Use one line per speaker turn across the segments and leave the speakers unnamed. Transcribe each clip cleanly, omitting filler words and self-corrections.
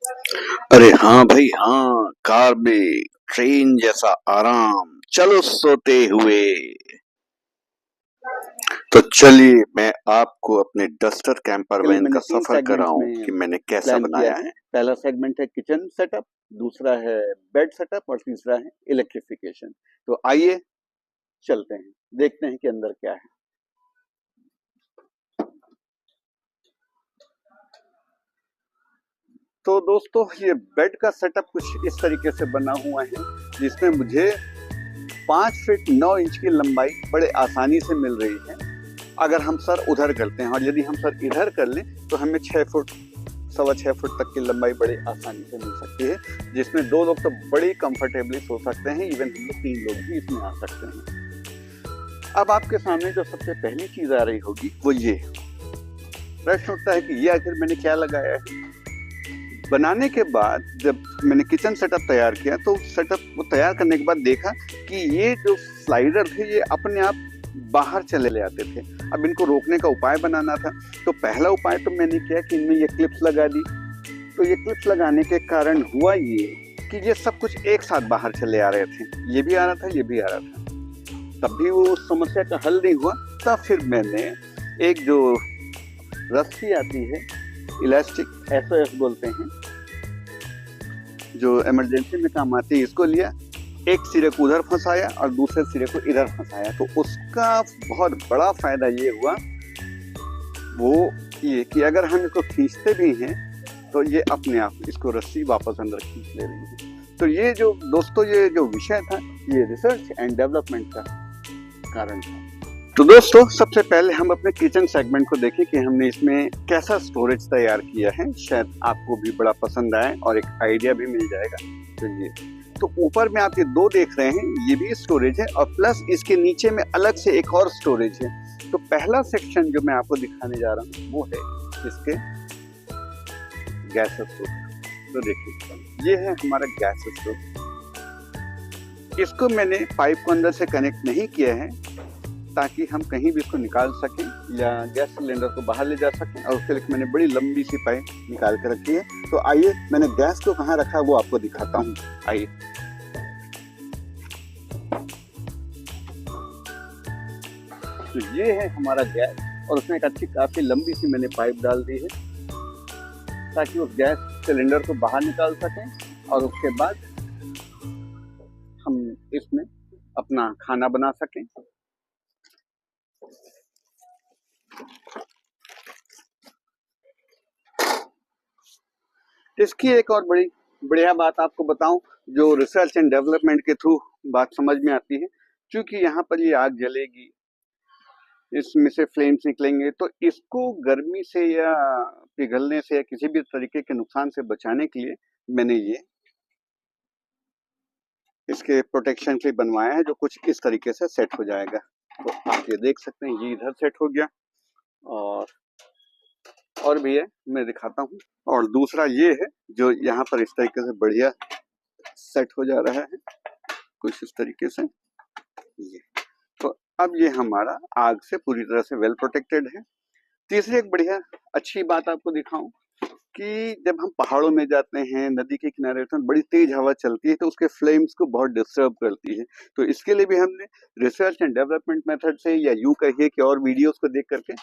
अरे हाँ भाई हाँ, कार में ट्रेन जैसा आराम, चलो सोते हुए। तो चलिए मैं आपको अपने डस्टर कैंपर
आजकल
वैन का
मैंने 3
सफर
सेगमेंट्स
कराऊं
में
कि मैंने कैसा
प्लान किया
बनाया
है।
है।
पहला सेगमेंट है किचन सेटअप, दूसरा है बेड सेटअप और तीसरा है इलेक्ट्रिफिकेशन। तो आइए चलते हैं, देखते हैं कि अंदर क्या है। तो दोस्तों ये बेड का सेटअप कुछ इस तरीके से बना हुआ है, जिसमें मुझे 5 फीट 9 इंच की लंबाई बड़े आसानी से मिल रही है अगर हम सर उधर करते हैं, और यदि हम सर इधर कर लें तो हमें 6 फुट 6.25 फुट तक की लंबाई बड़ी आसानी से मिल सकती है, जिसमें 2 लोग तो बड़ी कंफर्टेबली सो सकते हैं। इवन हम लोग 3 लोग भी इसमें आ सकते हैं। अब आपके सामने जो सबसे पहली चीज आ रही होगी वो ये प्रश्न उठता है कि ये आखिर मैंने क्या लगाया है। बनाने के बाद जब मैंने किचन सेटअप तैयार किया तो सेटअप को तैयार करने के बाद देखा कि ये जो स्लाइडर थे ये अपने आप बाहर चले ले आते थे। अब इनको रोकने का उपाय बनाना था, तो पहला उपाय तो मैंने किया कि इनमें ये क्लिप्स लगा दी। तो ये क्लिप्स लगाने के कारण हुआ ये कि ये सब कुछ एक साथ बाहर चले आ रहे थे, ये भी आ रहा था, ये भी आ रहा था। तब भी वो समस्या का हल नहीं हुआ। तब फिर मैंने एक जो रस्सी आती है, इलास्टिक SOS बोलते हैं, जो इमरजेंसी में काम आती है, इसको लिया, एक सिरे को उधर फंसाया और दूसरे सिरे को इधर फंसाया। तो उसका बहुत बड़ा फायदा ये हुआ वो ये कि अगर हम इसको खींचते भी हैं तो ये अपने आप इसको रस्सी वापस अंदर खींच ले रही है। तो ये जो दोस्तों ये जो विषय था ये रिसर्च एंड डेवलपमेंट का कारण था। तो दोस्तों सबसे पहले हम अपने किचन सेगमेंट को देखें कि हमने इसमें कैसा स्टोरेज तैयार किया है। शायद आपको भी बड़ा पसंद आए और एक आइडिया भी मिल जाएगा। तो ये तो ऊपर में आप ये 2 देख रहे हैं, ये भी स्टोरेज है और प्लस इसके नीचे में अलग से एक और स्टोरेज है। तो पहला सेक्शन जो मैं आपको दिखाने जा रहा हूँ वो है इसके गैस स्टोव। तो देखिए ये है हमारा गैस स्टोव। इसको मैंने पाइप को अंदर से कनेक्ट नहीं किया है ताकि हम कहीं भी इसको निकाल सकें या गैस सिलेंडर को बाहर ले जा सकें, और उसके लिए मैंने बड़ी लंबी सी पाइप निकाल कर रखी है। तो आइए मैंने गैस को कहाँ रखा वो आपको दिखाता हूँ। आइए तो ये है हमारा गैस, और उसमें एक अच्छी काफी लंबी सी मैंने पाइप डाल दी है ताकि उस गैस सिलेंडर को बाहर निकाल सकें और उसके बाद हम इसमें अपना खाना बना सकें। इसकी एक और बड़ी बढ़िया बात आपको बताऊं, जो रिसर्च एंड डेवलपमेंट के थ्रू बात समझ में आती है, क्योंकि यहाँ पर ये आग जलेगी, इसमें से फ्लेम्स निकलेंगे, तो इसको गर्मी से या पिघलने से या किसी भी तरीके के नुकसान से बचाने के लिए मैंने ये इसके प्रोटेक्शन के लिए बनवाया है, जो कुछ इस तरीके से सेट हो जाएगा। तो आप ये देख सकते हैं ये इधर सेट हो गया, और भी है मैं दिखाता हूँ। और दूसरा ये है जो यहाँ पर इस तरीके से बढ़िया सेट हो जा रहा है, कुछ इस तरीके से ये। तो अब ये हमारा आग से पूरी तरह से वेल प्रोटेक्टेड है। तीसरी एक बढ़िया अच्छी बात आपको दिखाऊं कि जब हम पहाड़ों में जाते हैं, नदी के किनारे तो बड़ी तेज हवा चलती है, तो उसके फ्लेम्स को बहुत डिस्टर्ब करती है। तो इसके लिए भी हमने रिसर्च एंड डेवलपमेंट मेथड से, या यूं कहिए कि और वीडियोस को देख करके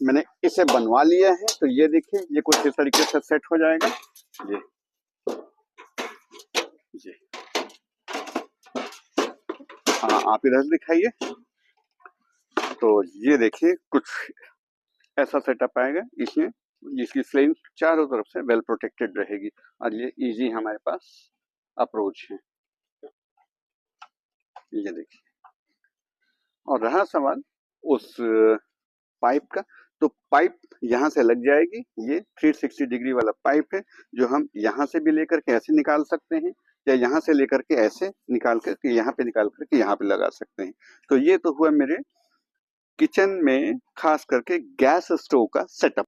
मैंने इसे बनवा लिया है। तो ये देखिए ये कुछ इस तरीके से सेट हो जाएगा। ये हाँ आप इधर दिखाइए। तो ये देखिए कुछ ऐसा सेटअप आएगा, इसमें जिसकी फ्लेम चारों तरफ से वेल प्रोटेक्टेड रहेगी, और ये इजी हमारे पास अप्रोच है। ये देखिए, और रहा सवाल उस पाइप का, तो पाइप यहाँ से लग जाएगी। ये 360 डिग्री वाला पाइप है, जो हम यहाँ से भी लेकर के ऐसे निकाल सकते हैं, या यहाँ से लेकर के ऐसे निकाल करके यहाँ पे निकाल करके यहाँ पे लगा सकते हैं। तो ये तो हुआ मेरे किचन में खास करके गैस स्टोव का सेटअप।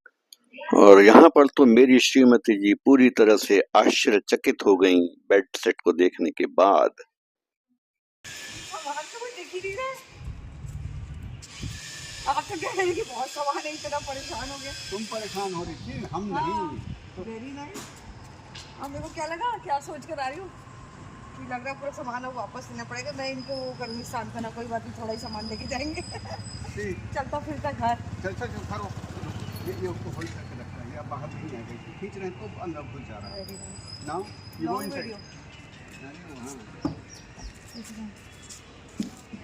और यहाँ पर तो मेरी श्रीमती जी पूरी तरह से आश्चर्यचकित हो गईं बेड सेट को देखने के बाद।
आप तो कह रहे हैं कि बहुत सवाल है, इतना परेशान हो गया।
तुम परेशान हो रही थी, हम नहीं।
Very nice. अब मेरे को क्या लगा, क्या सोच कर आ रही हूँ कि लग रहा है पूरा सामान अब वापस लेना पड़ेगा। मैं इनको वो करूँगी शांत करना, कोई बात नहीं, थोड़ा ही सामान लेके जाएंगे। चलता फिरता घर।
चल चल चल खड़ो, ये उसको होल्ड करके रखना है, अब बाहर नहीं आ गई, खींच रहे हैं तो अंदर घुस जा रहा है। Now you go inside.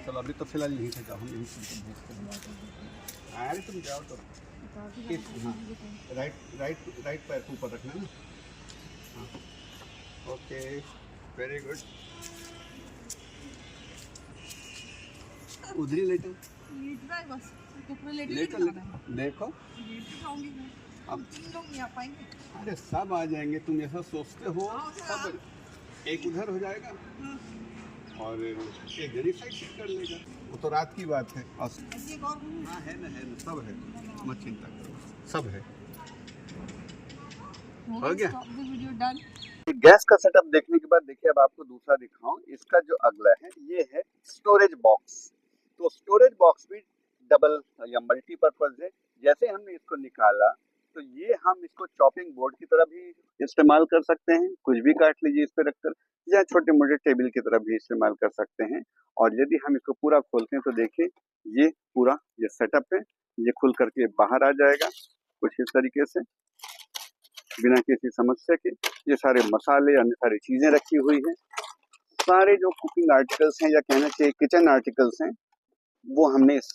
चलो अभी तो फिलहाल यहीं से जाओ, हम यहीं से भेजते हैं। अरे तुम जाओ तो हाँ, राइट पैर को ऊपर रखना ना। हाँ ओके, वेरी गुड। उधर ही लेटो,
लेटना है बस, कपड़े लेटे
लेटो लेटो, देखो
खाऊंगी मैं।
अब
3 लोग नहीं आ पाएंगे।
अरे सब आ जाएंगे, तुम ऐसा सोचते हो। सब एक उधर हो जाएगा और एक जनी साइड शिफ्ट कर लेगा, वो तो रात की बात है। और
एक और रूम
हाँ है ना सब है, मत चिंता करो, सब है। हो गया
वीडियो डन।
गैस का सेटअप देखने के बाद देखिए अब आपको दूसरा दिखाऊं। इसका जो अगला है ये है स्टोरेज बॉक्स। तो स्टोरेज बॉक्स भी डबल या मल्टीपर्पज है। जैसे हमने इसको निकाला तो ये हम इसको चॉपिंग बोर्ड की तरह भी इस्तेमाल कर सकते हैं, कुछ भी काट लीजिए इस पर रखकर, या छोटे मोटे टेबल की तरह भी इस्तेमाल कर सकते हैं। और यदि हम इसको पूरा खोलते हैं तो देखिए ये पूरा ये सेटअप है, ये खुल करके बाहर आ जाएगा कुछ इस तरीके से बिना किसी समस्या के। ये सारे मसाले अन्य सारी चीजें रखी हुई हैं, सारे जो कुकिंग आर्टिकल्स हैं या कहना चाहिए किचन आर्टिकल्स हैं वो हमने इस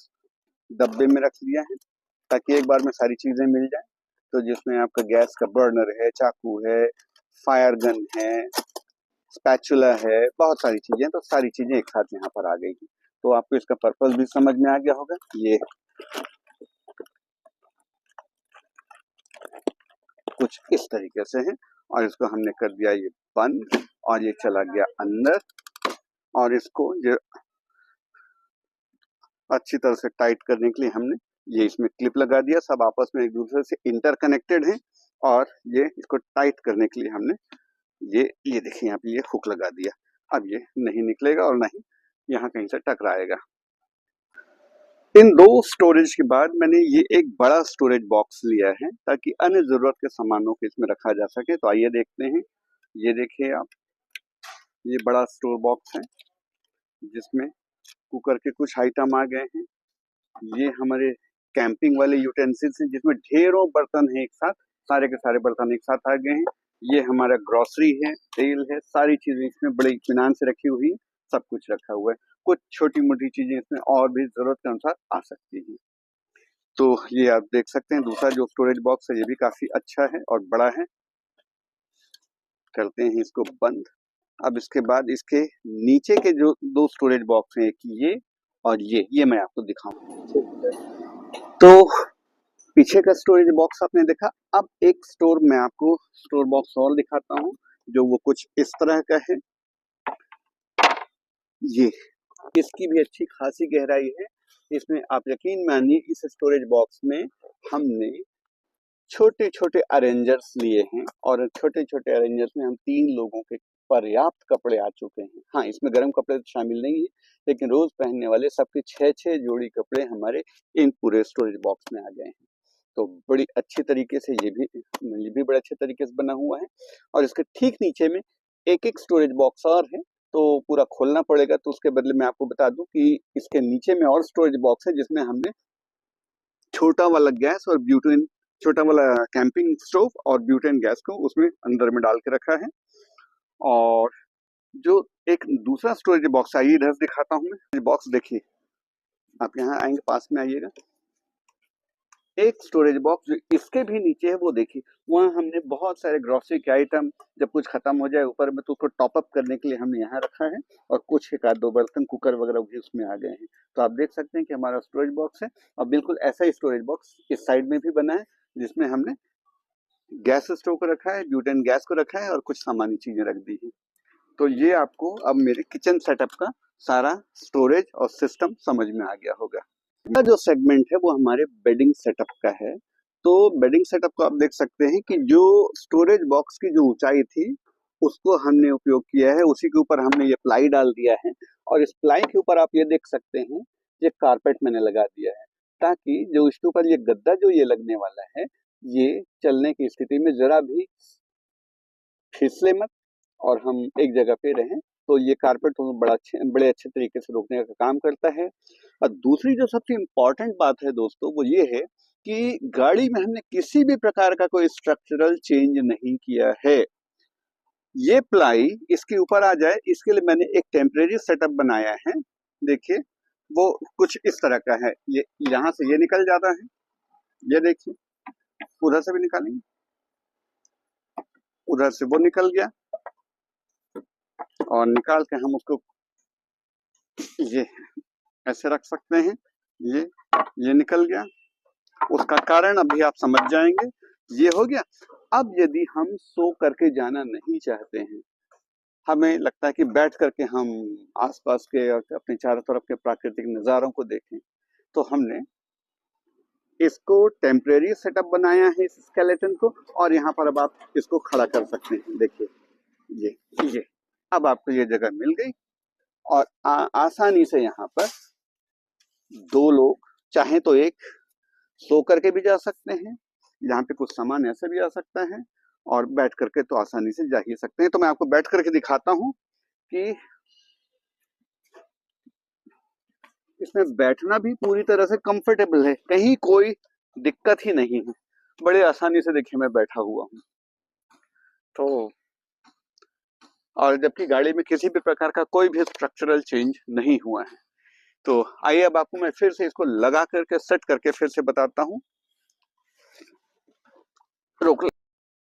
डब्बे में रख लिया है ताकि एक बार में सारी चीजें मिल जाए। तो जिसमें आपका गैस का बर्नर है, चाकू है, फायर गन है, स्पैचुला है, बहुत सारी चीजें, तो सारी चीजें एक साथ यहाँ पर आ गई हैं। तो आपको इसका पर्पस भी समझ में आ गया होगा। ये कुछ इस तरीके से है और इसको हमने कर दिया ये बंद और ये चला गया अंदर। और इसको ये अच्छी तरह से टाइट करने के लिए हमने ये इसमें क्लिप लगा दिया, सब आपस में एक दूसरे से इंटरकनेक्टेड हैं। और ये इसको टाइट करने के लिए हमने ये देखिए यहाँ पे ये हुक लगा दिया। अब ये नहीं निकलेगा और नहीं यहाँ कहीं से टकराएगा। इन दो स्टोरेज के बाद मैंने ये एक बड़ा स्टोरेज बॉक्स लिया है ताकि अन्य जरूरत के सामानों को इसमें रखा जा सके। तो आइए देखते हैं। ये देखिए आप, ये बड़ा स्टोर बॉक्स है जिसमें कुकर के कुछ आइटम आ गए हैं। ये हमारे कैंपिंग वाले यूटेंसिल्स हैं जिसमें ढेरों बर्तन हैं एक साथ, सारे के सारे बर्तन एक साथ आ गए हैं। ये हमारा ग्रोसरी है, तेल है, सारी चीजें इसमें बड़े इत्मीनान से रखी हुई है, सब कुछ रखा हुआ है। कुछ छोटी मोटी चीजें इसमें और भी जरूरत के अनुसार आ सकती हैं। तो ये आप देख सकते हैं दूसरा जो स्टोरेज बॉक्स है ये भी काफी अच्छा है और बड़ा है। करते हैं इसको बंद। अब इसके बाद इसके नीचे के जो दो स्टोरेज बॉक्स हैं, एक ये और ये मैं आपको दिखाऊं। तो पीछे का स्टोरेज बॉक्स आपने देखा, अब एक स्टोर मैं आपको स्टोर बॉक्स और दिखाता हूँ जो वो कुछ इस तरह का है। ये इसकी भी अच्छी खासी गहराई है। इसमें आप यकीन मानिए इस स्टोरेज बॉक्स में हमने छोटे छोटे अरेंजर्स लिए हैं और छोटे छोटे अरेंजर्स में हम 3 लोगों के पर्याप्त कपड़े आ चुके हैं। हाँ, इसमें गर्म कपड़े तो शामिल नहीं है लेकिन रोज पहनने वाले सबके 6-6 जोड़ी कपड़े हमारे इन पूरे स्टोरेज बॉक्स में आ गए हैं। तो बड़ी अच्छी तरीके से ये भी बड़े अच्छे तरीके से बना हुआ है। और इसके ठीक नीचे में एक एक स्टोरेज बॉक्स और है, तो पूरा खोलना पड़ेगा। तो उसके बदले मैं आपको बता दूं कि इसके नीचे में और स्टोरेज बॉक्स है जिसमें हमने छोटा वाला गैस और ब्यूटेन, छोटा वाला कैंपिंग स्टोव और ब्यूटेन गैस को उसमें अंदर में डाल के रखा है। और जो एक दूसरा स्टोरेज बॉक्स आइए इधर दिखाता हूँ मैं। बॉक्स देखिए, आप यहाँ आएंगे, पास में आइएगा, एक स्टोरेज बॉक्स जो इसके भी नीचे है वो देखिए, वहाँ हमने बहुत सारे ग्रोसरी के आइटम जब कुछ खत्म हो जाए ऊपर में तो उसको टॉप अप करने के लिए हमने यहाँ रखा है। और कुछ एक आध दो बर्तन कुकर वगैरह भी उसमें आ गए हैं। तो आप देख सकते हैं कि हमारा स्टोरेज बॉक्स है और बिल्कुल ऐसा ही स्टोरेज बॉक्स इस साइड में भी बना है जिसमें हमने गैस स्टोव को रखा है, ब्यूटेन गैस को रखा है और कुछ सामान्य चीजें रख दी है। तो ये आपको अब मेरे किचन सेटअप का सारा स्टोरेज और सिस्टम समझ में आ गया होगा। अगला जो सेगमेंट है वो हमारे बेडिंग सेटअप का है। तो बेडिंग सेटअप को आप देख सकते हैं कि जो स्टोरेज बॉक्स की जो ऊंचाई थी उसको हमने उपयोग किया है, उसी के ऊपर हमने ये प्लाई डाल दिया है। और इस प्लाई के ऊपर आप ये देख सकते हैं ये कारपेट मैंने लगा दिया है ताकि जो इसके ऊपर ये गद्दा जो ये लगने वाला है ये चलने की स्थिति में जरा भी फिसले मत और हम एक जगह पे रहें, तो ये कारपेट हमें बड़े अच्छे तरीके से रोकने का काम करता है। और दूसरी जो सबसे इम्पोर्टेंट बात है दोस्तों, वो ये है कि गाड़ी में हमने किसी भी प्रकार का कोई स्ट्रक्चरल चेंज नहीं किया है। ये प्लाई इसके ऊपर आ जाए, इसके लिए मैंने एक टेम्परेरी सेटअप बनाया है। देखिए, वो कुछ इस तरह का है। ये यहाँ से ये निकल जाता है, ये देखिए, उधर से भी निकालेंगे, उधर से वो निकल गया, और निकाल के हम उसको ये ऐसे रख सकते हैं। ये निकल गया, उसका कारण अभी आप समझ जाएंगे। ये हो गया। अब यदि हम सो करके जाना नहीं चाहते हैं, हमें लगता है कि बैठ करके हम आसपास के और अपने चारों तरफ के प्राकृतिक नज़ारों को देखें, तो हमने इसको टेम्परेरी सेटअप बनाया है इस स्केलेटन को, और यहाँ पर अब आप इसको खड़ा कर सकते हैं। देखिए, ये अब आपको ये जगह मिल गई, और आसानी से यहाँ पर दो लोग चाहे तो एक सो करके भी जा सकते हैं, यहाँ पे कुछ सामान ऐसे भी आ सकता है, और बैठ करके तो आसानी से जा ही सकते हैं। तो मैं आपको बैठ करके दिखाता हूँ कि इसमें बैठना भी पूरी तरह से कंफर्टेबल है, कहीं कोई दिक्कत ही नहीं है। बड़े आसानी से देखिए मैं बैठा हुआ हूँ। तो और जबकि गाड़ी में किसी भी प्रकार का कोई भी स्ट्रक्चरल चेंज नहीं हुआ है। तो आइए अब आपको मैं फिर से इसको लगा करके सेट करके फिर से बताता हूँ। रोक,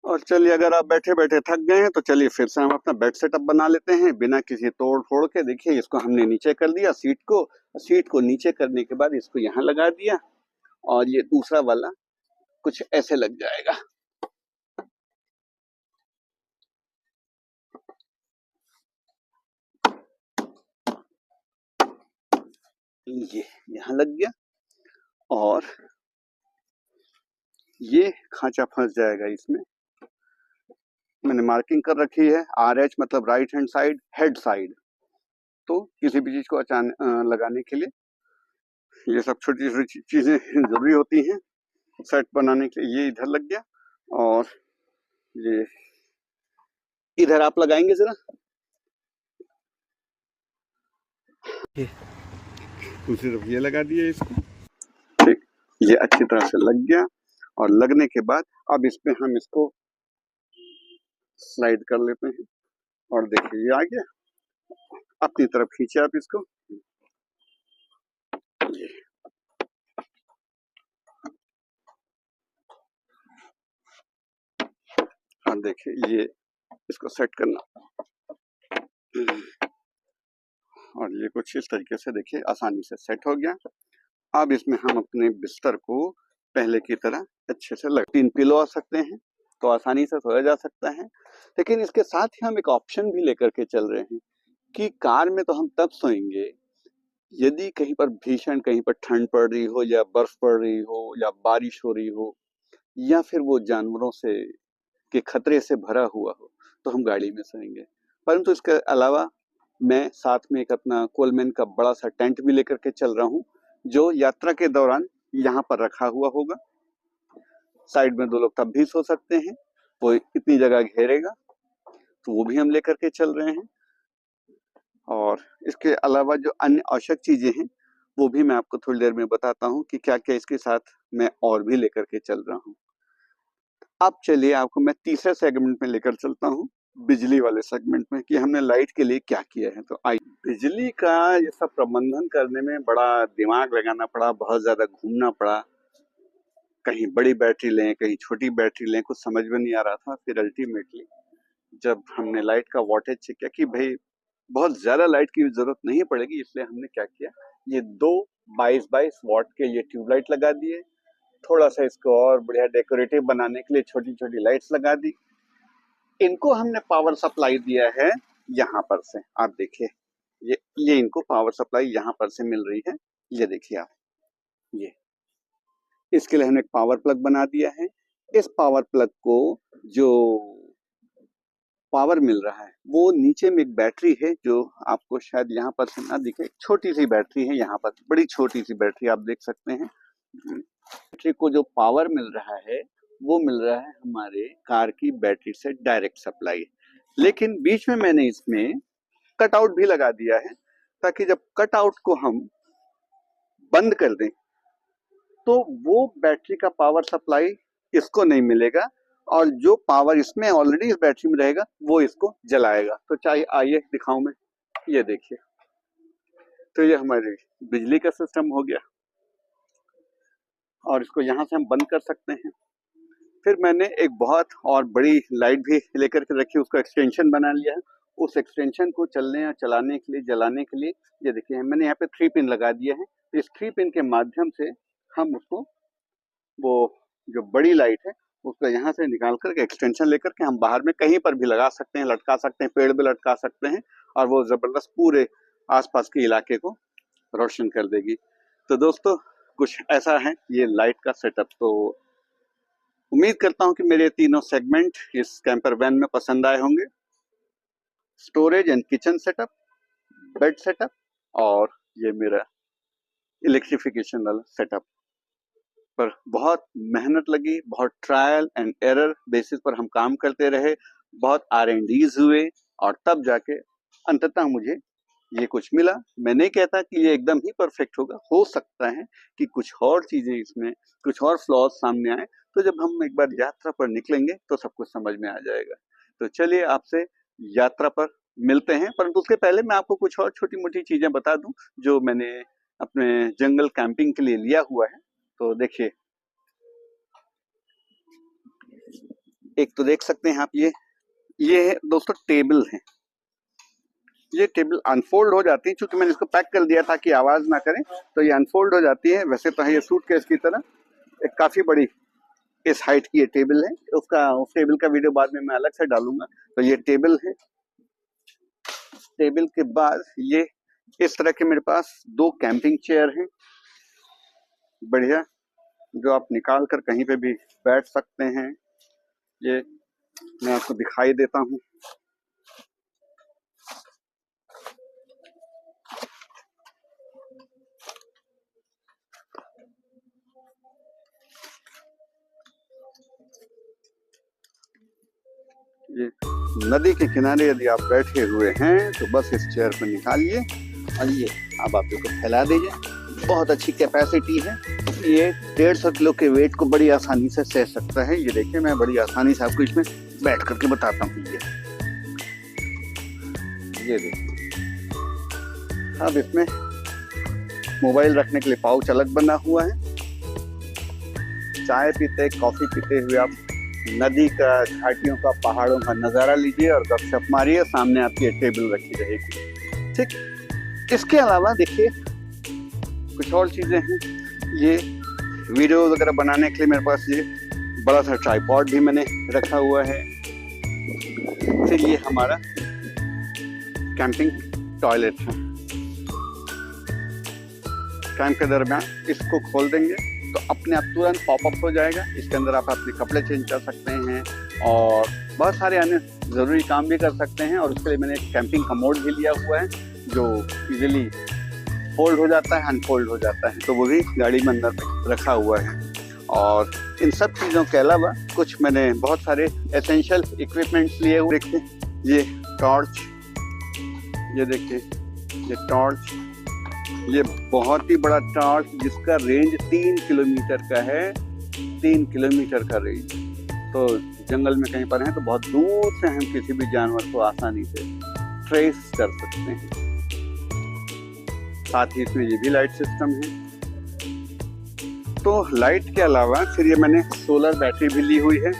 और चलिए, अगर आप बैठे बैठे थक गए हैं तो चलिए फिर से हम अपना बेड सेटअप बना लेते हैं बिना किसी तोड़ फोड़ के। देखिए, इसको हमने नीचे कर दिया, सीट को नीचे करने के बाद इसको यहाँ लगा दिया, और ये दूसरा वाला कुछ ऐसे लग जाएगा। ये यहाँ लग गया, और ये खांचा फंस जाएगा इसमें। मैंने मार्किंग कर रखी है RH, मतलब right hand side, head side. तो किसी भी चीज को अचानक लगाने के लिए ये सब छोटी छोटी चीजें जरूरी होती हैं सेट बनाने के लिए। ये इधर लग गया, और ये इधर आप लगाएंगे जरा, दूसरी तरफ ये लगा दिया इसको। ठीक, ये अच्छी तरह से लग गया, और लगने के बाद अब इसमें हम इसको स्लाइड कर लेते हैं, और देखिए ये आ गया। अपनी तरफ खींचे आप इसको, ये और देखिए ये इसको सेट करना, और ये कुछ इस तरीके से देखिए आसानी से सेट हो गया। अब इसमें हम अपने बिस्तर को पहले की तरह अच्छे से 3 पिलो आ सकते हैं, तो आसानी से सोया जा सकता है। लेकिन इसके साथ ही हम एक ऑप्शन भी लेकर के चल रहे हैं कि कार में तो हम तब सोएंगे यदि कहीं पर भीषण, कहीं पर ठंड पड़ रही हो, या बर्फ पड़ रही हो, या बारिश हो रही हो, या फिर वो जानवरों से के खतरे से भरा हुआ हो, तो हम गाड़ी में सोएंगे। परंतु इसके अलावा मैं साथ में एक अपना कोलमैन का बड़ा सा टेंट भी लेकर के चल रहा हूँ, जो यात्रा के दौरान यहाँ पर रखा हुआ होगा। साइड में 2 लोग तब भी सो सकते हैं, वो इतनी जगह घेरेगा, तो वो भी हम लेकर के चल रहे हैं। और इसके अलावा जो अन्य आवश्यक चीजें हैं, वो भी मैं आपको थोड़ी देर में बताता हूँ कि क्या क्या इसके साथ मैं और भी लेकर के चल रहा हूँ। अब चलिए आपको मैं तीसरे सेगमेंट में लेकर चलता हूँ, बिजली वाले सेगमेंट में, कि हमने लाइट के लिए क्या किया है। तो आइए, बिजली का ये सब प्रबंधन करने में बड़ा दिमाग लगाना पड़ा, बहुत ज्यादा घूमना पड़ा। कहीं बड़ी बैटरी लें, कहीं छोटी बैटरी लें, कुछ समझ में नहीं आ रहा था। फिर अल्टीमेटली जब हमने लाइट का वॉटेज चेक किया कि भाई बहुत ज्यादा लाइट की जरूरत नहीं पड़ेगी, इसलिए हमने क्या किया, ये 2 22-22 वॉट के ये ट्यूबलाइट लगा दिए। थोड़ा सा इसको और बढ़िया डेकोरेटिव बनाने के लिए छोटी छोटी लाइट्स लगा दी। इनको हमने पावर सप्लाई दिया है यहाँ पर से। आप देखिए, ये इनको पावर सप्लाई यहाँ पर से मिल रही है। ये देखिए आप, ये इसके लिए हमने एक पावर प्लग बना दिया है। इस पावर प्लग को जो पावर मिल रहा है, वो नीचे में एक बैटरी है, जो आपको शायद यहाँ पर से ना दिखे। छोटी सी बैटरी है यहाँ पर, बड़ी छोटी सी बैटरी आप देख सकते हैं। बैटरी को जो पावर मिल रहा है, वो मिल रहा है हमारे कार की बैटरी से डायरेक्ट सप्लाई। लेकिन बीच में मैंने इसमें कट आउट भी लगा दिया है, ताकि जब कट आउट को हम बंद कर दें तो वो बैटरी का पावर सप्लाई इसको नहीं मिलेगा, और जो पावर इसमें ऑलरेडी इस बैटरी में रहेगा वो इसको जलाएगा। तो चाहे आइए दिखाऊं मैं, ये देखिए। तो ये हमारी बिजली का सिस्टम हो गया, और इसको यहाँ से हम बंद कर सकते हैं। फिर मैंने एक बहुत और बड़ी लाइट भी लेकर के रखी, उसको एक्सटेंशन बना लिया है। उस एक्सटेंशन को चलने और चलाने के लिए, जलाने के लिए, ये देखिए मैंने यहाँ पे 3 पिन लगा दिए हैं। इस 3 पिन के माध्यम से हम उसको, वो जो बड़ी लाइट है उसको यहाँ से निकाल करके एक्सटेंशन लेकर के हम बाहर में कहीं पर भी लगा सकते हैं, लटका सकते हैं, पेड़ पे लटका सकते हैं, और वो जबरदस्त पूरे आसपास के इलाके को रोशन कर देगी। तो दोस्तों कुछ ऐसा है ये लाइट का सेटअप। तो उम्मीद करता हूँ कि मेरे तीनों सेगमेंट इस कैंपर वैन में पसंद आए होंगे। Storage and kitchen setup, bed setup, और ये मेरा इलेक्ट्रिफिकेशन वाला सेटअप पर बहुत मेहनत लगी, बहुत ट्रायल एंड एरर बेसिस पर हम काम करते रहे, बहुत R&Ds हुए, और तब जाके अंततः मुझे ये कुछ मिला। मैं नहीं कहता कि ये एकदम ही परफेक्ट होगा, हो सकता है कि कुछ और चीजें इसमें, कुछ और फ्लॉज सामने आए। तो जब हम एक बार यात्रा पर निकलेंगे तो सब कुछ समझ में आ जाएगा। तो चलिए आपसे यात्रा पर मिलते हैं, परंतु उसके पहले मैं आपको कुछ और छोटी मोटी चीजें बता दूं जो मैंने अपने जंगल कैंपिंग के लिए लिया हुआ है। तो देखिए, एक तो देख सकते हैं आप, ये दोस्तों टेबल है। ये टेबल अनफोल्ड हो जाती है, चूंकि मैंने इसको पैक कर दिया ताकि आवाज ना करे, तो ये अनफोल्ड हो जाती है। वैसे तो है ये सूटकेस की तरह, एक काफी बड़ी इस हाइट की ये टेबल है। उस टेबल का वीडियो बाद में मैं अलग से डालूंगा। तो ये टेबल है। टेबल के बाद ये इस तरह के मेरे पास 2 कैंपिंग चेयर हैं, बढ़िया, जो आप निकाल कर कहीं पे भी बैठ सकते हैं। ये मैं आपको दिखाई देता हूँ। ये नदी के किनारे यदि आप बैठे हुए हैं तो बस इस चेयर को निकालिए और ये अब आप इसको फैला दीजिए। बहुत अच्छी कैपेसिटी है, ये 150 किलो के वेट को बड़ी आसानी से सह सकता है। ये देखिए मैं बड़ी आसानी से आपको इसमें बैठ करके बताता हूँ। ये देखिए, अब इसमें मोबाइल रखने के लिए पाउच अलग बना हुआ है। चाय पीते, कॉफी पीते हुए आप नदी का, घाटियों का, पहाड़ों का नज़ारा लीजिए और गपशप मारिए। सामने आपकी टेबल रखी रहेगी। ठीक, इसके अलावा देखिए कुछ और चीज़ें हैं। ये वीडियो वगैरह बनाने के लिए मेरे पास ये बड़ा सा ट्राइपॉड भी मैंने रखा हुआ है। फिर ये हमारा कैंपिंग टॉयलेट है। कैंप के दरमियान इसको खोल देंगे तो अपने आप तुरंत पॉपअप हो जाएगा। इसके अंदर आप अपने कपड़े चेंज कर सकते हैं और बहुत सारे अन्य ज़रूरी काम भी कर सकते हैं। और उसके लिए मैंने एक कैंपिंग कमोड भी लिया हुआ है जो इजीली फोल्ड हो जाता है, अनफोल्ड हो जाता है, तो वो भी गाड़ी में अंदर में रखा हुआ है। और इन सब चीज़ों के अलावा कुछ मैंने बहुत सारे एसेंशियल इक्विपमेंट्स लिए हुए। देखिए ये टॉर्च, ये देखिए ये टॉर्च, ये बहुत ही बड़ा टॉर्च जिसका रेंज 3 किलोमीटर का है। 3 किलोमीटर का रेंज, तो जंगल में कहीं पर हैं तो बहुत दूर से हम किसी भी जानवर को आसानी से ट्रेस कर सकते हैं। साथ ही इसमें ये भी लाइट सिस्टम है। तो लाइट के अलावा फिर ये मैंने सोलर बैटरी भी ली हुई है।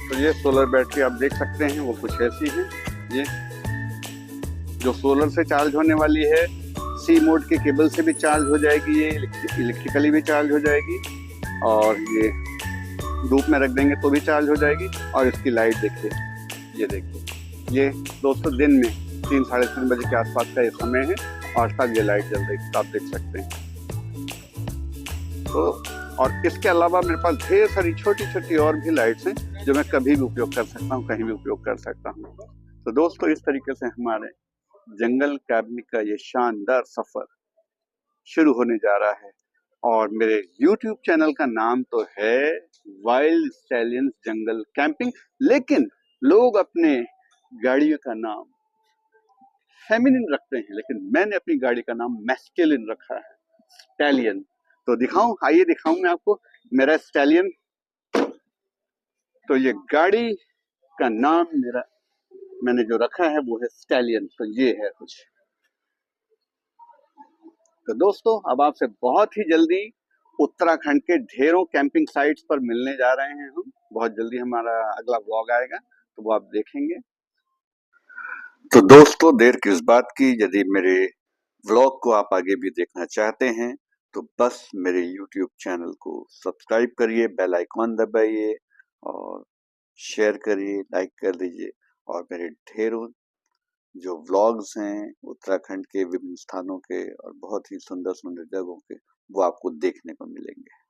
तो ये सोलर बैटरी आप देख सकते हैं, वो कुछ ऐसी है। ये जो सोलर से चार्ज होने वाली है, सी मोड के केबल से भी चार्ज हो जाएगी, ये इलेक्ट्रिकली भी चार्ज हो जाएगी, और ये धूप में रख देंगे तो भी चार्ज हो जाएगी। और इसकी लाइट देखिए, ये देखिए, ये दोस्तों दिन में 3 साढ़े 3 बजे के आसपास का ये समय है और तब ये लाइट जल रही है, तो आप देख सकते हैं। तो और इसके अलावा मेरे पास ढेर सारी छोटी छोटी और भी लाइट्स हैं जो मैं कभी भी उपयोग कर सकता हूँ, कहीं भी उपयोग कर सकता हूँ। तो दोस्तों इस तरीके से हमारे जंगल कैबिन का ये शानदार सफर शुरू होने जा रहा है। और मेरे YouTube चैनल का नाम तो है वाइल्ड स्टैलियंस जंगल कैंपिंग, लेकिन लोग अपने गाड़ियों का नाम फेमिनिन रखते हैं, लेकिन मैंने अपनी गाड़ी का नाम मैस्कुलिन रखा है, स्टैलियन। तो दिखाऊं, आइए दिखाऊं मैं आपको मेरा स्टैलियन। तो ये गाड़ी का नाम मैंने जो रखा है वो है स्टैलियन। तो ये है कुछ। तो दोस्तों, अब आपसे बहुत ही जल्दी उत्तराखंड के ढेरों कैंपिंग साइट्स पर मिलने जा रहे हैं हम। बहुत जल्दी हमारा अगला व्लॉग आएगा, तो वो आप देखेंगे।
तो दोस्तों, देर किस बात की, यदि मेरे व्लॉग को आप आगे भी देखना चाहते हैं तो बस मेरे YouTube चैनल को सब्सक्राइब करिए, बेल आइकॉन दबाइए और शेयर करिए, लाइक कर दीजिए। और मेरे ढेरों जो व्लॉग्स हैं उत्तराखंड के विभिन्न स्थानों के और बहुत ही सुंदर सुंदर जगहों के, वो आपको देखने को मिलेंगे।